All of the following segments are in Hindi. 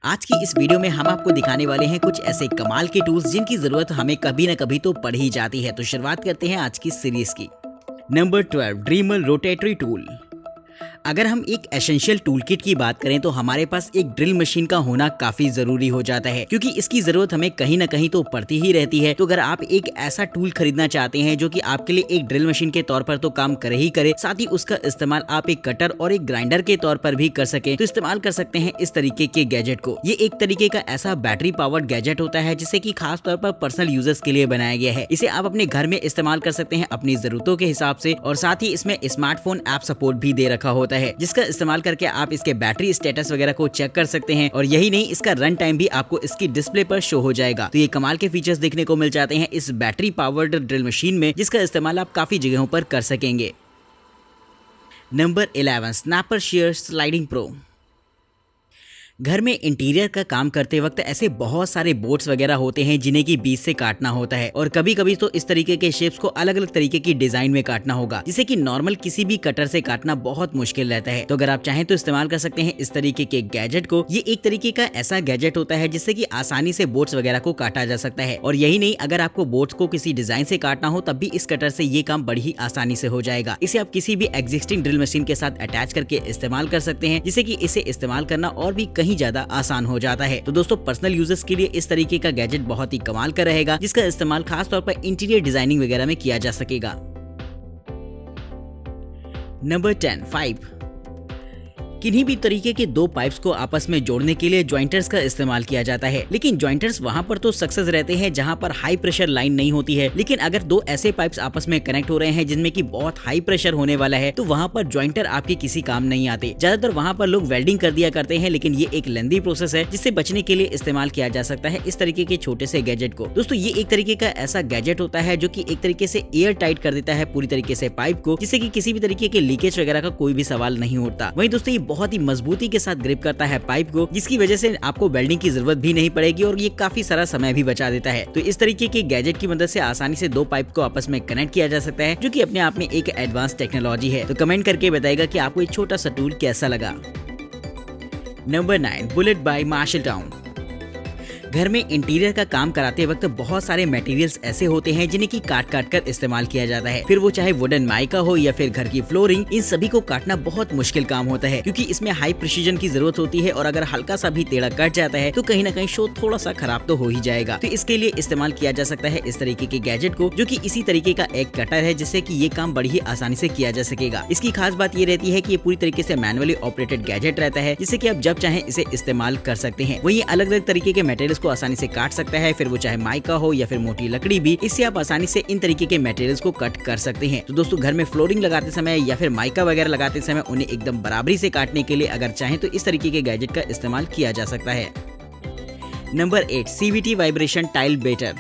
आज की इस वीडियो में हम आपको दिखाने वाले हैं कुछ ऐसे कमाल के टूल्स जिनकी जरूरत हमें कभी न कभी तो पड़ ही जाती है। तो शुरुआत करते हैं आज की सीरीज की। Number 12, Dremel rotary tool. अगर हम एक एसेंशियल टूल किट की बात करें तो हमारे पास एक ड्रिल मशीन का होना काफी जरूरी हो जाता है, क्योंकि इसकी जरूरत हमें कहीं ना कहीं तो पड़ती ही रहती है। तो अगर आप एक ऐसा टूल खरीदना चाहते हैं जो कि आपके लिए एक ड्रिल मशीन के तौर पर तो काम करे ही करे, साथ ही उसका इस्तेमाल आप एक कटर और एक ग्राइंडर के तौर पर भी कर सके, तो इस्तेमाल कर सकते हैं इस तरीके के गैजेट को। ये एक तरीके का ऐसा बैटरी पावर्ड गैजेट होता है जिसे कि खास तौर पर पर्सनल यूजर्स के लिए बनाया गया है। इसे आप अपने घर में इस्तेमाल कर सकते हैं अपनी जरूरतों के हिसाब से, और साथ ही इसमें स्मार्टफोन ऐप सपोर्ट भी दे रखा होता है, जिसका इस्तेमाल करके आप इसके बैटरी स्टेटस वगैरह को चेक कर सकते हैं। और यही नहीं, इसका रन टाइम भी आपको इसकी डिस्प्ले पर शो हो जाएगा। तो ये कमाल के फीचर्स देखने को मिल जाते हैं इस बैटरी पावर्ड ड्रिल मशीन में, जिसका इस्तेमाल आप काफी जगहों पर कर सकेंगे। Number 11, snapper share sliding pro. घर में इंटीरियर का काम करते वक्त ऐसे बहुत सारे बोर्ड्स वगैरह होते हैं जिन्हें की बीच से काटना होता है, और कभी कभी तो इस तरीके के शेप्स को अलग अलग तरीके की डिजाइन में काटना होगा, जिसे कि नॉर्मल किसी भी कटर से काटना बहुत मुश्किल रहता है। तो अगर आप चाहें तो इस्तेमाल कर सकते हैं इस तरीके के गैजेट को। ये एक तरीके का ऐसा गैजेट होता है जिससे कि आसानी से बोर्ड्स वगैरह को काटा जा सकता है। और यही नहीं, अगर आपको बोर्ड्स को किसी डिजाइन से काटना हो तब भी इस कटर से ये काम बड़ी ही आसानी से हो जाएगा। इसे आप किसी भी एग्जिस्टिंग ड्रिल मशीन के साथ अटैच करके इस्तेमाल कर सकते हैं, जिससे कि इसे इस्तेमाल करना और भी कहीं ज्यादा आसान हो जाता है। तो दोस्तों, पर्सनल यूजर्स के लिए इस तरीके का गैजेट बहुत ही कमाल का रहेगा, जिसका इस्तेमाल खास तौर पर इंटीरियर डिजाइनिंग वगैरह में किया जा सकेगा। Number 10, pipe. किन्हीं भी तरीके के दो पाइप्स को आपस में जोड़ने के लिए जॉइंटर्स का इस्तेमाल किया जाता है, लेकिन जॉइंटर्स वहां पर तो सक्सेस रहते हैं जहां पर हाई प्रेशर लाइन नहीं होती है। लेकिन अगर दो ऐसे पाइप्स आपस में कनेक्ट हो रहे हैं जिनमें कि बहुत हाई प्रेशर होने वाला है, तो वहां पर जॉइंटर आपके किसी काम नहीं आते। ज्यादातर वहां पर लोग वेल्डिंग कर दिया करते हैं, लेकिन ये एक लेंदी प्रोसेस है जिससे बचने के लिए इस्तेमाल किया जा सकता है इस तरीके के छोटे से गैजेट को। दोस्तों, ये एक तरीके का ऐसा गैजेट होता है जो कि एक तरीके से एयर टाइट कर देता है पूरी तरीके से पाइप को, जिससे कि किसी भी तरीके के लीकेज वगैरह का कोई भी सवाल नहीं उठता। वहीं दोस्तों, ये बहुत ही मजबूती के साथ ग्रिप करता है पाइप को, जिसकी वजह से आपको वेल्डिंग की जरूरत भी नहीं पड़ेगी और ये काफी सारा समय भी बचा देता है। तो इस तरीके के गैजेट की मदद से आसानी से दो पाइप को आपस में कनेक्ट किया जा सकता है, जो कि अपने आप में एक एडवांस टेक्नोलॉजी है। तो कमेंट करके बताइएगा कि आपको ये छोटा सा टूल कैसा लगा। Number 9, bullet by Marshalltown. घर में इंटीरियर का काम कराते वक्त बहुत सारे मटेरियल्स ऐसे होते हैं जिन्हें की काट काट कर इस्तेमाल किया जाता है, फिर वो चाहे वुडन माइका हो या फिर घर की फ्लोरिंग, इन सभी को काटना बहुत मुश्किल काम होता है, क्योंकि इसमें हाई प्रिसीजन की जरूरत होती है, और अगर हल्का सा भी टेढ़ा कट जाता है तो कहीं ना कहीं शो थोड़ा सा खराब तो हो ही जाएगा। तो इसके लिए इस्तेमाल किया जा सकता है इस तरीके के गैजेट को, जो कि इसी तरीके का एक कटर है, जिससे कि ये काम बड़ी ही आसानी से किया जा सकेगा। इसकी खास बात ये रहती है कि ये पूरी तरीके से मैनुअली ऑपरेटेड गैजेट रहता है, जिससे कि आप जब चाहें इसे इस्तेमाल कर सकते हैं। वही अलग अलग तरीके के मटेरियल्स को आसानी से काट सकता है, फिर वो चाहे माइका हो या फिर मोटी लकड़ी भी, इससे आप आसानी से इन तरीके के मटेरियल्स को कट कर सकते हैं। तो दोस्तों, घर में फ्लोरिंग लगाते समय या फिर माइका वगैरह लगाते समय उन्हें एकदम बराबरी से काटने के लिए अगर चाहें तो इस तरीके के गैजेट का इस्तेमाल किया जा सकता है। Number 8, CVT vibration tile better.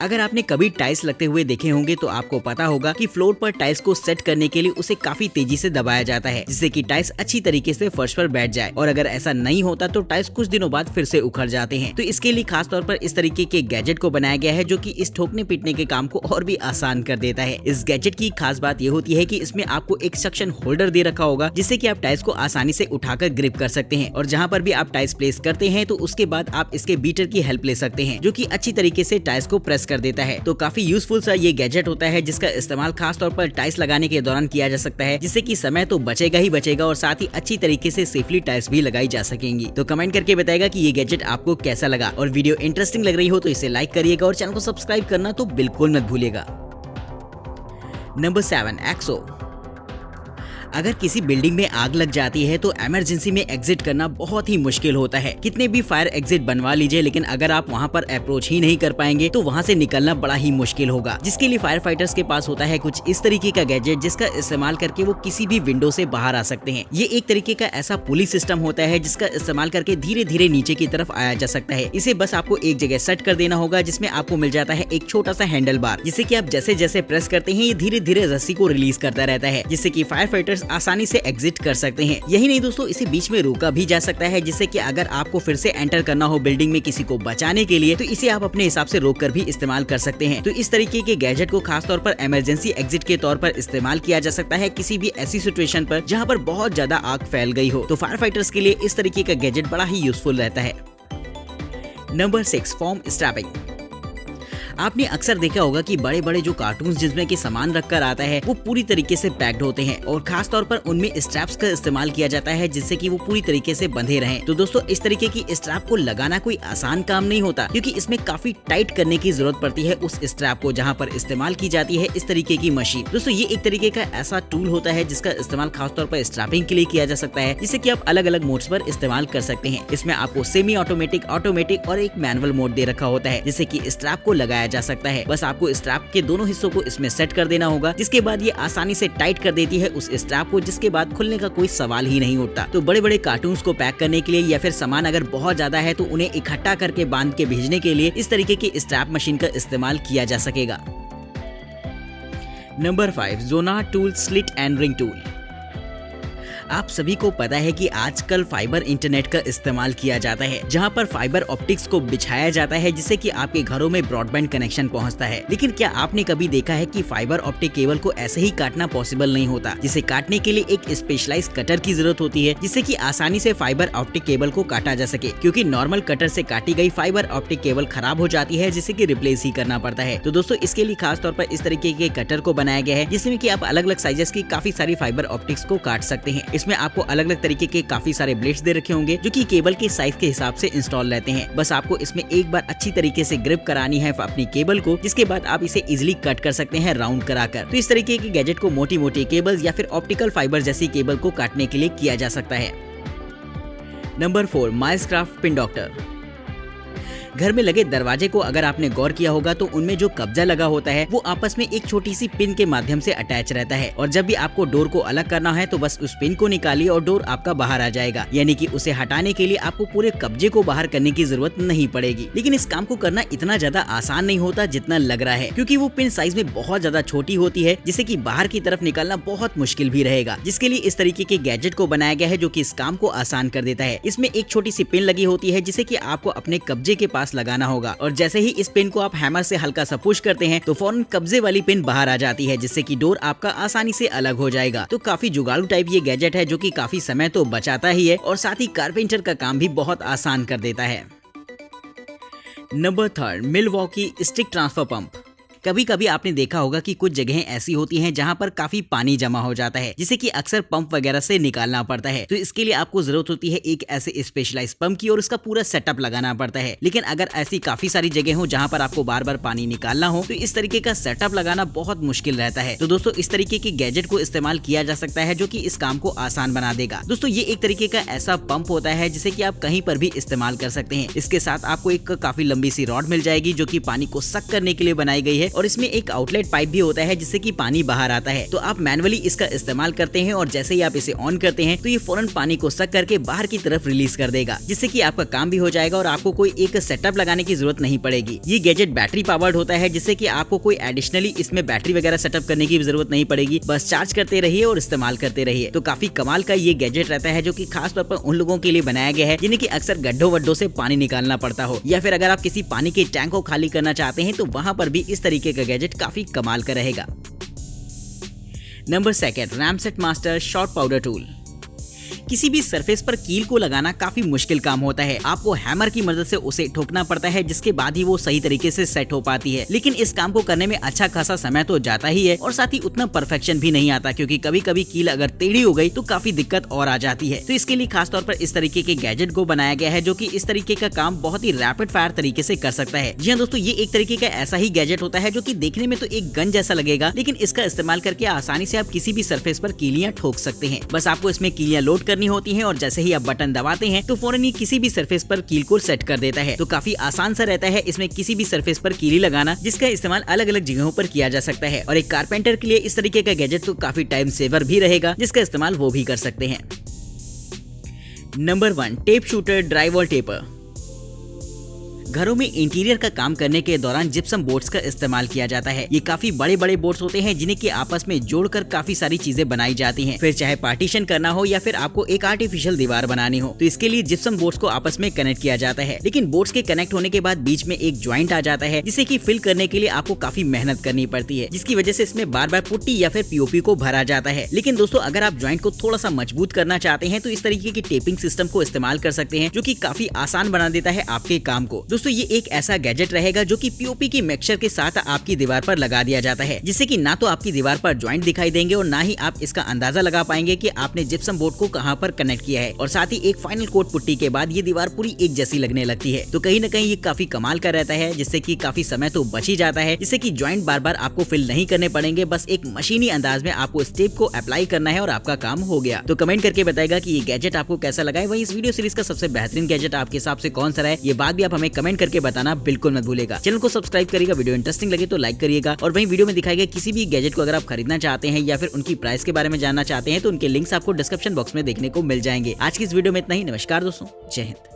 अगर आपने कभी टाइल्स लगते हुए देखे होंगे तो आपको पता होगा कि फ्लोर पर टाइल्स को सेट करने के लिए उसे काफी तेजी से दबाया जाता है, जिससे कि टाइल्स अच्छी तरीके से फर्श पर बैठ जाए, और अगर ऐसा नहीं होता तो टाइल्स कुछ दिनों बाद फिर से उखड़ जाते हैं। तो इसके लिए खास तौर पर इस तरीके के गैजेट को बनाया गया है, जो कि इस ठोकने पीटने के काम को और भी आसान कर देता है। इस गैजेट की खास बात यह होती है कि इसमें आपको एक सक्शन होल्डर दे रखा होगा, जिससे कि आप टाइल्स को आसानी से उठाकर ग्रिप कर सकते हैं, और जहां पर भी आप टाइल्स प्लेस करते हैं तो उसके बाद आप इसके बीटर की हेल्प ले सकते हैं, जो कि अच्छी तरीके से टाइल्स को प्रेस कर देता है। तो काफी यूजफुल सा ये गैजेट होता है, जिसका इस्तेमाल खास तौर पर टाइल्स लगाने के दौरान किया जा सकता है, जिससे कि समय तो बचेगा ही बचेगा, और साथ ही अच्छी तरीके से सेफली टाइल्स भी लगाई जा सकेंगी। तो कमेंट करके बताएगा कि ये गैजेट आपको कैसा लगा, और वीडियो इंटरेस्टिंग लग रही हो तो इसे लाइक करिएगा और चैनल को सब्सक्राइब करना तो बिल्कुल मत भूलिएगा। नंबर 7, एक्सो। अगर किसी बिल्डिंग में आग लग जाती है तो इमरजेंसी में एग्जिट करना बहुत ही मुश्किल होता है। कितने भी फायर एग्जिट बनवा लीजिए, लेकिन अगर आप वहां पर अप्रोच ही नहीं कर पाएंगे तो वहां से निकलना बड़ा ही मुश्किल होगा, जिसके लिए फायर फाइटर्स के पास होता है कुछ इस तरीके का गैजेट, जिसका इस्तेमाल करके वो किसी भी विंडो से बाहर आ सकते हैं। ये एक तरीके का ऐसा पुलिस सिस्टम होता है जिसका इस्तेमाल करके धीरे धीरे नीचे की तरफ आया जा सकता है। इसे बस आपको एक जगह सेट कर देना होगा, जिसमें आपको मिल जाता है एक छोटा सा हैंडल बार, जिससे कि आप जैसे जैसे प्रेस करते हैं ये धीरे धीरे रस्सी को रिलीज करता रहता है, जिससे कि फायर फाइटर्स आसानी से एग्जिट कर सकते हैं। यही नहीं दोस्तों, इसे बीच में रोका भी जा सकता है, जिससे कि अगर आपको फिर से एंटर करना हो बिल्डिंग में किसी को बचाने के लिए, तो इसे आप अपने हिसाब से रोक कर भी इस्तेमाल कर सकते हैं। तो इस तरीके के गैजेट को खास तौर पर इमरजेंसी एग्जिट के तौर पर इस्तेमाल किया जा सकता है किसी भी ऐसी सिचुएशन पर जहां पर बहुत ज्यादा आग फैल गई हो। तो फायर फाइटर्स के लिए इस तरीके का गैजेट बड़ा ही यूजफुल रहता है। Number 6, foam strapping. आपने अक्सर देखा होगा कि बड़े बड़े जो कार्टून्स जिसमें कि सामान रखकर आता है वो पूरी तरीके से पैक्ड होते हैं और खास तौर पर उनमें स्ट्रैप्स का इस्तेमाल किया जाता है जिससे कि वो पूरी तरीके से बंधे रहें। तो दोस्तों, इस तरीके की स्ट्रैप को लगाना कोई आसान काम नहीं होता, क्योंकि इसमें काफी टाइट करने की जरूरत पड़ती है उस स्ट्रैप को जहाँ पर इस्तेमाल की जाती है इस तरीके की मशीन। दोस्तों, ये एक तरीके का ऐसा टूल होता है जिसका इस्तेमाल खासतौर पर स्ट्रैपिंग के लिए किया जा सकता है, जिससे कि आप अलग अलग मोड्स पर इस्तेमाल कर सकते हैं। इसमें आपको सेमी ऑटोमेटिक, ऑटोमेटिक और एक मैनुअल मोड दे रखा होता है जिससे कि स्ट्रैप को लगाया जा सकता है। बस आपको स्ट्रैप के दोनों हिस्सों को इसमें सेट कर देना होगा, जिसके बाद ये आसानी से टाइट कर देती है उस स्ट्रैप को, जिसके बाद खुलने का कोई सवाल ही नहीं उठता। तो बड़े बड़े कार्टून्स को पैक करने के लिए या फिर सामान अगर बहुत ज्यादा है तो उन्हें इकट्ठा करके बांध के भेजने के लिए इस तरीके की स्ट्रैप मशीन का इस्तेमाल किया जा सकेगा। Number 5, Zonar tool slit and ring tool. आप सभी को पता है कि आजकल फाइबर इंटरनेट का इस्तेमाल किया जाता है, जहां पर फाइबर ऑप्टिक्स को बिछाया जाता है जिससे कि आपके घरों में ब्रॉडबैंड कनेक्शन पहुंचता है। लेकिन क्या आपने कभी देखा है कि फाइबर ऑप्टिक केबल को ऐसे ही काटना पॉसिबल नहीं होता, जिसे काटने के लिए एक स्पेशलाइज्ड कटर की जरूरत होती है जिससे कि आसानी से फाइबर ऑप्टिक केबल को काटा जा सके, क्योंकि नॉर्मल कटर से काटी गई फाइबर ऑप्टिक केबल खराब हो जाती है जिसे कि रिप्लेस ही करना पड़ता है। तो दोस्तों, इसके लिए खास तौर पर इस तरीके के कटर को बनाया गया है जिसमें कि आप अलग अलग साइजेस की काफी सारी फाइबर ऑप्टिक्स को काट सकते हैं। इसमें आपको अलग अलग तरीके के काफी सारे ब्लेड्स दे रखे होंगे जो कि केबल के साइज के हिसाब से इंस्टॉल रहते हैं। बस आपको इसमें एक बार अच्छी तरीके से ग्रिप करानी है अपनी केबल को, जिसके बाद आप इसे इजिली कट कर सकते हैं राउंड कराकर। तो इस तरीके के गैजेट को मोटी मोटी केबल्स या फिर ऑप्टिकल फाइबर जैसी केबल को काटने के लिए किया जा सकता है। Number 4, Milescraft pin doctor. घर में लगे दरवाजे को अगर आपने गौर किया होगा तो उनमें जो कब्जा लगा होता है वो आपस में एक छोटी सी पिन के माध्यम से अटैच रहता है, और जब भी आपको डोर को अलग करना है तो बस उस पिन को निकालिए और डोर आपका बाहर आ जाएगा। यानी कि उसे हटाने के लिए आपको पूरे कब्जे को बाहर करने की जरूरत नहीं पड़ेगी। लेकिन इस काम को करना इतना ज्यादा आसान नहीं होता जितना लग रहा है, क्योंकि वो पिन साइज में बहुत ज्यादा छोटी होती है जिससे कि बाहर की तरफ निकालना बहुत मुश्किल भी रहेगा, जिसके लिए इस तरीके के गैजेट को बनाया गया है जो कि इस काम को आसान कर देता है। इसमें एक छोटी सी पिन लगी होती है जिसे कि आपको अपने कब्जे के पास लगाना होगा, और जैसे ही इस पिन को आप हैमर से हल्का सा पुश करते हैं तो फौरन कब्जे वाली पिन बाहर आ जाती है, जिससे कि डोर आपका आसानी से अलग हो जाएगा। तो काफी जुगाड़ू टाइप ये गैजेट है जो कि काफी समय तो बचाता ही है और साथ ही कारपेंटर का काम भी बहुत आसान कर देता है। Number 3, Milwaukee stick transfer pump. कभी कभी आपने देखा होगा कि कुछ जगहें ऐसी होती हैं जहां पर काफी पानी जमा हो जाता है, जिसे कि अक्सर पंप वगैरह से निकालना पड़ता है। तो इसके लिए आपको जरूरत होती है एक ऐसे स्पेशलाइज्ड पंप की और उसका पूरा सेटअप लगाना पड़ता है। लेकिन अगर ऐसी काफी सारी जगह हो जहां पर आपको बार बार पानी निकालना हो तो इस तरीके का सेटअप लगाना बहुत मुश्किल रहता है। तो दोस्तों, इस तरीके के गैजेट को इस्तेमाल किया जा सकता है जो कि इस काम को आसान बना देगा। दोस्तों, ये एक तरीके का ऐसा पंप होता है जिसे कि आप कहीं पर भी इस्तेमाल कर सकते हैं। इसके साथ आपको एक काफी लंबी सी रॉड मिल जाएगी जो कि पानी को सक करने के लिए बनाई गई है, और इसमें एक आउटलेट पाइप भी होता है जिससे कि पानी बाहर आता है। तो आप मैनुअली इसका इस्तेमाल करते हैं और जैसे ही आप इसे ऑन करते हैं तो ये फौरन पानी को सक करके बाहर की तरफ रिलीज कर देगा, जिससे कि आपका काम भी हो जाएगा और आपको कोई एक सेटअप लगाने की जरूरत नहीं पड़ेगी। ये गैजेट बैटरी पावर्ड होता है जिससे कि आपको कोई एडिशनली इसमें बैटरी वगैरह सेटअप करने की जरूरत नहीं पड़ेगी, बस चार्ज करते रहिए और इस्तेमाल करते रहिए। तो काफी कमाल का ये गैजेट रहता है जो कि खास तौर पर उन लोगों के लिए बनाया गया है जिन्हें कि अक्सर गड्ढों वड्ढों से पानी निकालना पड़ता हो, या फिर अगर आप किसी पानी के टैंक को खाली करना चाहते हैं तो वहां पर भी इस तरीके का गैजेट काफी कमाल का रहेगा। Number 2, Ramset master shot powder tool. किसी भी सरफेस पर कील को लगाना काफी मुश्किल काम होता है। आपको हैमर की मदद से उसे ठोकना पड़ता है जिसके बाद ही वो सही तरीके से सेट हो पाती है। लेकिन इस काम को करने में अच्छा खासा समय तो जाता ही है और साथ ही उतना परफेक्शन भी नहीं आता, क्योंकि कभी कभी कील अगर टेढ़ी हो गई तो काफी दिक्कत और आ जाती है। तो इसके लिए खास तौर पर इस तरीके के गैजेट को बनाया गया है जो कि इस तरीके का काम बहुत ही रैपिड फायर तरीके से कर सकता है। जी हाँ दोस्तों, ये एक तरीके का ऐसा ही गैजेट होता है जो कि देखने में तो एक गन जैसा लगेगा, लेकिन इसका इस्तेमाल करके आसानी से आप किसी भी सरफेस पर कीलियां ठोक सकते हैं। बस आपको इसमें कीलियां लोड करनी होती हैं और जैसे ही आप बटन दबाते हैं तो फौरन ही किसी भी सरफेस पर कील को सेट कर देता है। तो काफी आसान सा रहता है इसमें किसी भी सरफेस पर कीली लगाना, जिसका इस्तेमाल अलग अलग जगहों पर किया जा सकता है। और एक कारपेंटर के लिए इस तरीके का गैजेट तो काफी टाइम सेवर भी रहेगा, जिसका इस्तेमाल वो भी कर सकते हैं। Number 1, tape shooter drywall taper. घरों में इंटीरियर का काम करने के दौरान जिप्सम बोर्ड्स का इस्तेमाल किया जाता है। ये काफी बड़े बड़े बोर्ड्स होते हैं जिन्हें के आपस में जोड़कर काफी सारी चीजें बनाई जाती हैं। फिर चाहे पार्टीशन करना हो या फिर आपको एक आर्टिफिशियल दीवार बनानी हो, तो इसके लिए जिप्सम बोर्ड्स को आपस में कनेक्ट किया जाता है। लेकिन बोर्ड्स के कनेक्ट होने के बाद बीच में एक ज्वाइंट आ जाता है, जिसे कि फिल करने के लिए आपको काफी मेहनत करनी पड़ती है, जिसकी वजह से इसमें बार बार पुट्टी या फिर पीओपी को भरा जाता है। लेकिन दोस्तों अगर आप ज्वाइंट को थोड़ा सा मजबूत करना चाहते हैं तो इस तरीके की टेपिंग सिस्टम को इस्तेमाल कर सकते हैं, जो कि काफी आसान बना देता है आपके काम को। दोस्तों ये एक ऐसा गैजेट रहेगा जो कि पीओपी की मिक्सचर के साथ आपकी दीवार पर लगा दिया जाता है, जिससे कि ना तो आपकी दीवार पर ज्वाइंट दिखाई देंगे और ना ही आप इसका अंदाजा लगा पाएंगे कि आपने जिप्सम बोर्ड को कहां पर कनेक्ट किया है। और साथ ही एक फाइनल कोट पुट्टी के बाद ये दीवार पूरी एक जैसी लगने लगती है। तो कहीं ना कहीं ये काफी कमाल का रहता है, जिससे कि काफी समय तो बच ही जाता है, जिससे कि ज्वाइंट बार बार आपको फिल नहीं करने पड़ेंगे। बस एक मशीनी अंदाज में आपको स्टेप को अप्लाई करना है और आपका काम हो गया। तो कमेंट करके बताएगा कि ये गैजेट आपको कैसा लगा है। वहीं इस वीडियो सीरीज का सबसे बेहतरीन गैजेट आपके हिसाब से कौन सा है, ये बात भी आप हमें कमेंट करके बताना बिल्कुल मत भूलेगा। चैनल को सब्सक्राइब करिएगा, वीडियो इंटरेस्टिंग लगे तो लाइक करिएगा। और वहीं वीडियो में दिखाए गए किसी भी गैजेट को अगर आप खरीदना चाहते हैं या फिर उनकी प्राइस के बारे में जानना चाहते हैं तो उनके लिंक्स आपको डिस्क्रिप्शन बॉक्स में देखने को मिल जाएंगे। आज की इस वीडियो में इतना ही। नमस्कार दोस्तों, जय हिंद।